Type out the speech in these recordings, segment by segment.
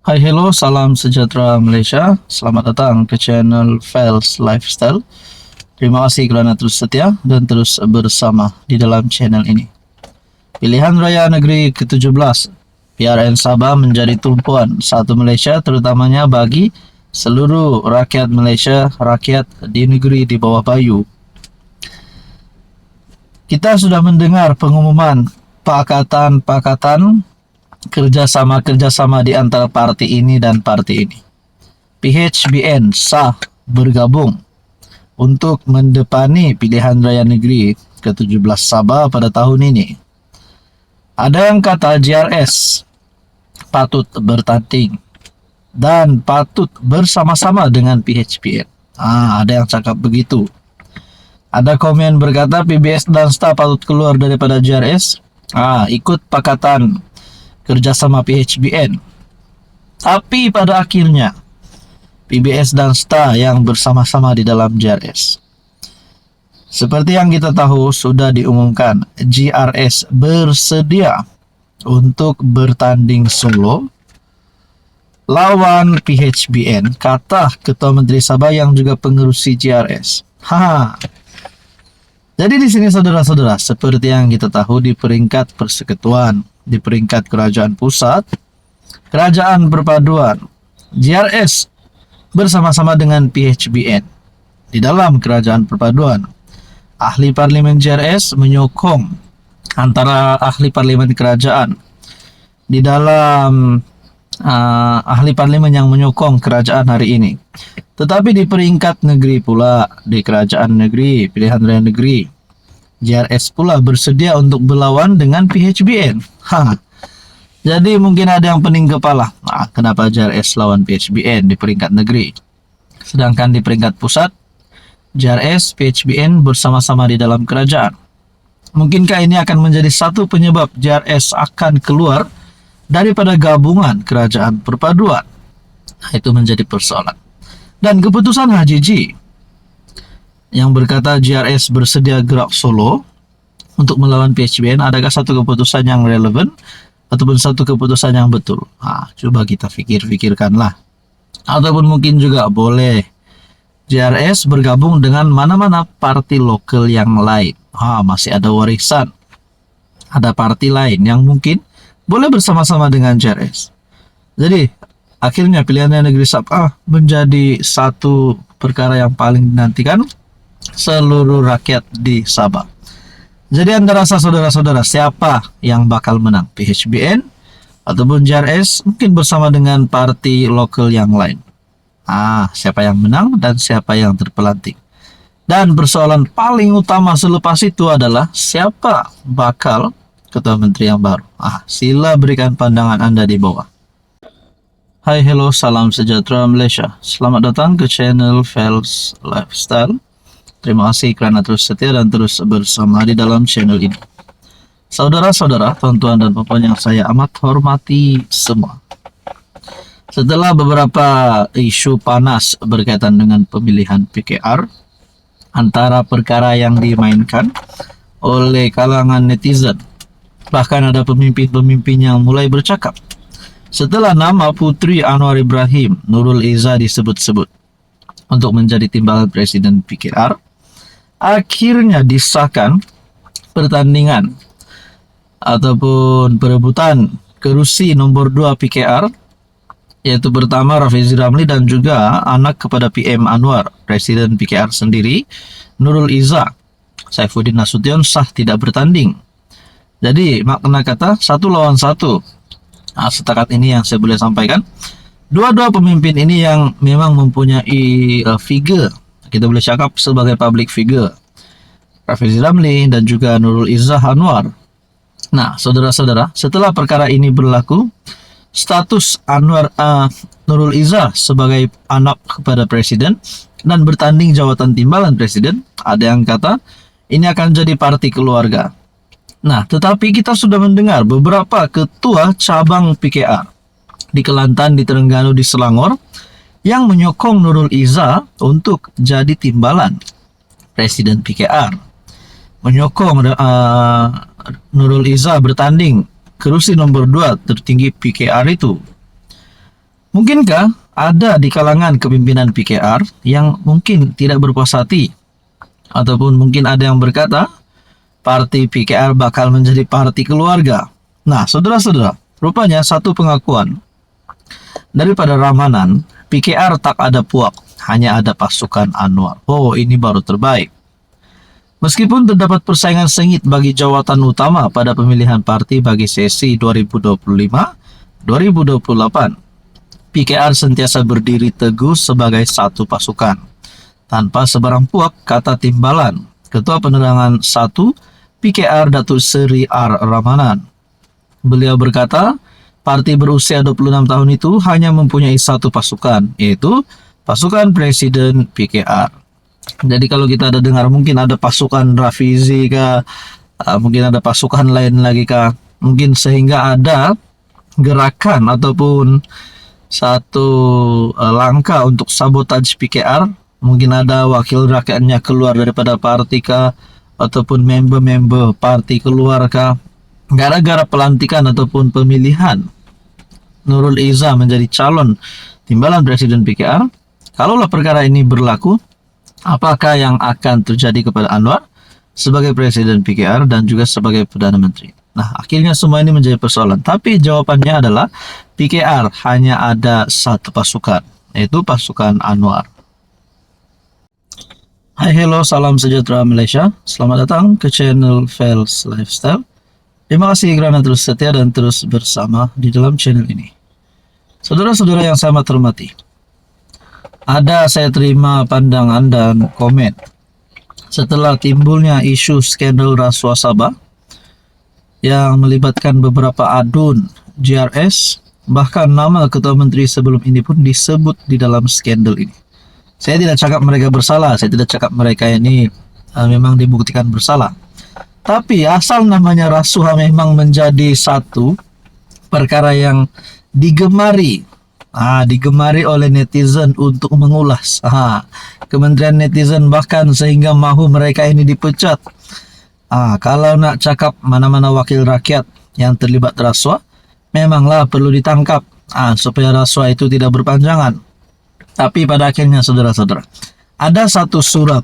Hai, hello, salam sejahtera Malaysia. Selamat datang ke channel Fels Lifestyle. Terima kasih kerana terus setia dan terus bersama di dalam channel ini. Pilihan Raya Negeri ke-17 PRN Sabah menjadi tumpuan satu Malaysia, terutamanya bagi seluruh rakyat Malaysia, rakyat di negeri di bawah bayu. Kita sudah mendengar pengumuman pakatan kerjasama di antara parti ini dan parti ini. PHBN sah bergabung untuk mendepani pilihan raya negeri ke-17 Sabah pada tahun ini. Ada yang kata JRS patut bertanding dan patut bersama-sama dengan PHBN. Ada yang cakap begitu. Ada komen berkata PBS dan STA patut keluar daripada JRS. Ikut pakatan kerjasama PHBN. Tapi pada akhirnya PBS dan STA yang bersama-sama di dalam JRS. Seperti yang kita tahu, sudah diumumkan JRS bersedia untuk bertanding solo lawan PHBN, kata Ketua Menteri Sabah yang juga pengerusi JRS. Jadi di sini saudara-saudara, seperti yang kita tahu di peringkat persekutuan, di peringkat kerajaan pusat, kerajaan perpaduan, JRS bersama-sama dengan PHBN di dalam kerajaan perpaduan. Ahli parlimen JRS menyokong antara ahli parlimen kerajaan di dalam ahli parlimen yang menyokong kerajaan hari ini. Tetapi di peringkat negeri pula, di kerajaan negeri, pilihan raya negeri, JRS pula bersedia untuk berlawan dengan PHBN. Jadi mungkin ada yang pening kepala. Kenapa JRS lawan PHBN di peringkat negeri? Sedangkan di peringkat pusat, JRS, PHBN bersama-sama di dalam kerajaan. Mungkinkah ini akan menjadi satu penyebab JRS akan keluar daripada gabungan kerajaan perpaduan? Itu menjadi persoalan. Dan keputusan HJJ yang berkata JRS bersedia gerak solo untuk melawan PHBN, adakah satu keputusan yang relevan ataupun satu keputusan yang betul? Coba kita fikirkanlah. Ataupun mungkin juga boleh JRS bergabung dengan mana-mana parti lokal yang lain. Masih ada warisan, ada parti lain yang mungkin boleh bersama-sama dengan JRS. Jadi akhirnya pilihan negeri Sabah menjadi satu perkara yang paling dinantikan seluruh rakyat di Sabah. Jadi anda rasa saudara-saudara, siapa yang bakal menang? PHBN ataupun JRS, mungkin bersama dengan parti lokal yang lain? Siapa yang menang dan siapa yang terpelanting? Dan persoalan paling utama selepas itu adalah siapa bakal Ketua Menteri yang baru. Sila berikan pandangan anda di bawah. Hai, hello, salam sejahtera Malaysia. Selamat datang ke channel Fels Lifestyle. Terima kasih kerana terus setia dan terus bersama di dalam channel ini. Saudara-saudara, tuan-tuan dan puan yang saya amat hormati semua. Setelah beberapa isu panas berkaitan dengan pemilihan PKR, antara perkara yang dimainkan oleh kalangan netizen, bahkan ada pemimpin-pemimpin yang mulai bercakap. Setelah nama Puteri Anwar Ibrahim Nurul Izzah disebut-sebut untuk menjadi timbalan Presiden PKR, akhirnya disahkan pertandingan ataupun perebutan kerusi nomor 2 PKR, yaitu pertama Rafizi Ramli dan juga anak kepada PM Anwar, Presiden PKR sendiri, Nurul Izzah, Saifuddin Nasution, sah tidak bertanding. Jadi makna kata 1 lawan 1. Setakat ini yang saya boleh sampaikan. Dua-dua pemimpin ini yang memang mempunyai figure, kita boleh cakap sebagai public figure, Rafizi Ramli dan juga Nurul Izzah Anwar. Nah, saudara-saudara, setelah perkara ini berlaku, status Nurul Izzah sebagai anak kepada presiden dan bertanding jawatan timbalan presiden, ada yang kata ini akan jadi parti keluarga. Nah, tetapi kita sudah mendengar beberapa ketua cabang PKR di Kelantan, di Terengganu, di Selangor yang menyokong Nurul Izzah untuk jadi timbalan presiden PKR, menyokong Nurul Izzah bertanding kerusi nomor 2 tertinggi PKR itu. Mungkinkah ada di kalangan kepimpinan PKR yang mungkin tidak berpuas hati, ataupun mungkin ada yang berkata parti PKR bakal menjadi parti keluarga? Nah, saudara-saudara, rupanya satu pengakuan daripada Ramanan, PKR tak ada puak, hanya ada pasukan Anwar. Oh, ini baru terbaik. Meskipun terdapat persaingan sengit bagi jawatan utama pada pemilihan parti bagi sesi 2025-2028, PKR sentiasa berdiri teguh sebagai satu pasukan. Tanpa sebarang puak, kata Timbalan, Ketua Penerangan 1 PKR Datuk Seri R. Ramanan. Beliau berkata, parti berusia 26 tahun itu hanya mempunyai satu pasukan, yaitu pasukan Presiden PKR. Jadi kalau kita ada dengar mungkin ada pasukan Rafizi kah, mungkin ada pasukan lain lagi kah, mungkin sehingga ada gerakan ataupun satu langkah untuk sabotaj PKR, mungkin ada wakil rakyatnya keluar daripada parti kah, ataupun member-member parti keluar kah, gara-gara pelantikan ataupun pemilihan Nurul Izzah menjadi calon timbalan Presiden PKR. Kalaulah perkara ini berlaku, apakah yang akan terjadi kepada Anwar sebagai Presiden PKR dan juga sebagai Perdana Menteri? Nah, akhirnya semua ini menjadi persoalan. Tapi jawabannya adalah PKR hanya ada satu pasukan, yaitu pasukan Anwar. Hai, hello, salam sejahtera Malaysia. Selamat datang ke channel Fels Lifestyle. Terima kasih kerana terus setia dan terus bersama di dalam channel ini. Saudara-saudara yang saya hormati, saya terima pandangan dan komen setelah timbulnya isu skandal rasuah Sabah yang melibatkan beberapa adun JRS, bahkan nama Ketua Menteri sebelum ini pun disebut di dalam skandal ini. Saya tidak cakap mereka bersalah, saya tidak cakap mereka ini memang dibuktikan bersalah. Tapi asal namanya rasuah memang menjadi satu perkara yang digemari oleh netizen untuk mengulas. Kementerian netizen bahkan sehingga mahu mereka ini dipecat. Kalau nak cakap mana-mana wakil rakyat yang terlibat rasuah, memanglah perlu ditangkap supaya rasuah itu tidak berpanjangan. Tapi pada akhirnya saudara-saudara, ada satu surat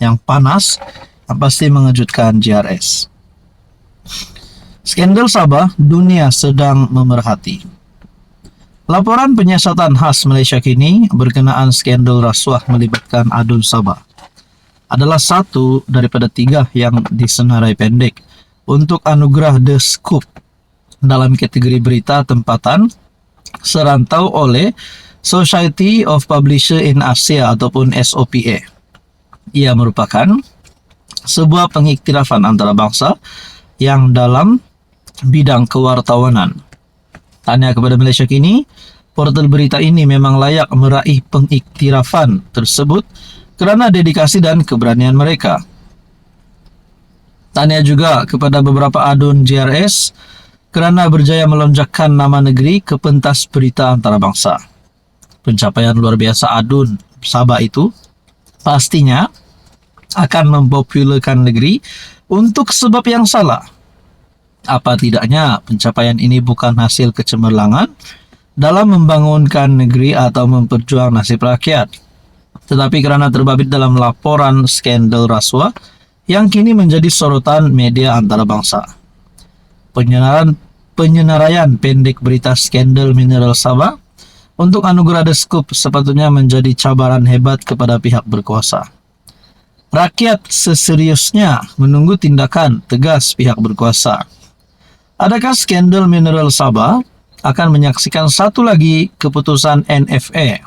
yang panas yang pasti mengejutkan JRS. Skandal Sabah, dunia sedang memerhati. Laporan penyiasatan khas Malaysia kini berkenaan skandal rasuah melibatkan adun Sabah adalah satu daripada 3 yang disenarai pendek untuk anugerah The Scoop dalam kategori berita tempatan serantau oleh Society of Publisher in Asia ataupun SOPA. Ia merupakan sebuah pengiktirafan antarabangsa yang dalam bidang kewartawanan. Tanya kepada Malaysia kini, portal berita ini memang layak meraih pengiktirafan tersebut kerana dedikasi dan keberanian mereka. Tanya juga kepada beberapa adun JRS kerana berjaya melonjakkan nama negeri ke pentas berita antarabangsa. Pencapaian luar biasa adun Sabah itu pastinya akan mempopularkan negeri untuk sebab yang salah. Apa tidaknya pencapaian ini bukan hasil kecemerlangan dalam membangunkan negeri atau memperjuang nasib rakyat, tetapi kerana terbabit dalam laporan skandal rasuah yang kini menjadi sorotan media antarabangsa. Penyenaraian pendek berita skandal mineral Sabah untuk anugerah The Scoop sepatutnya menjadi cabaran hebat kepada pihak berkuasa. Rakyat seseriusnya menunggu tindakan tegas pihak berkuasa. Adakah skandal mineral Sabah akan menyaksikan satu lagi keputusan NFA?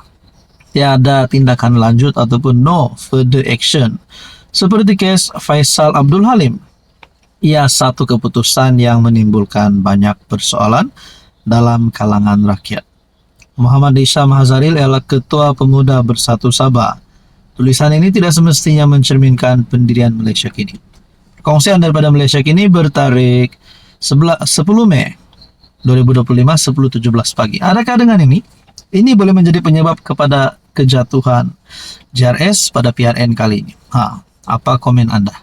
Tiada tindakan lanjut ataupun no further action. Seperti kes Faisal Abdul Halim. Ia satu keputusan yang menimbulkan banyak persoalan dalam kalangan rakyat. Muhammad Hisham Hazaril ialah Ketua Pemuda Bersatu Sabah. Tulisan ini tidak semestinya mencerminkan pendirian Malaysia kini. Kongsian daripada Malaysia kini bertarikh 10 Mei 2025 10.17 pagi. Adakah dengan ini boleh menjadi penyebab kepada kejatuhan JRS pada PRN kali ini? Apa komen anda?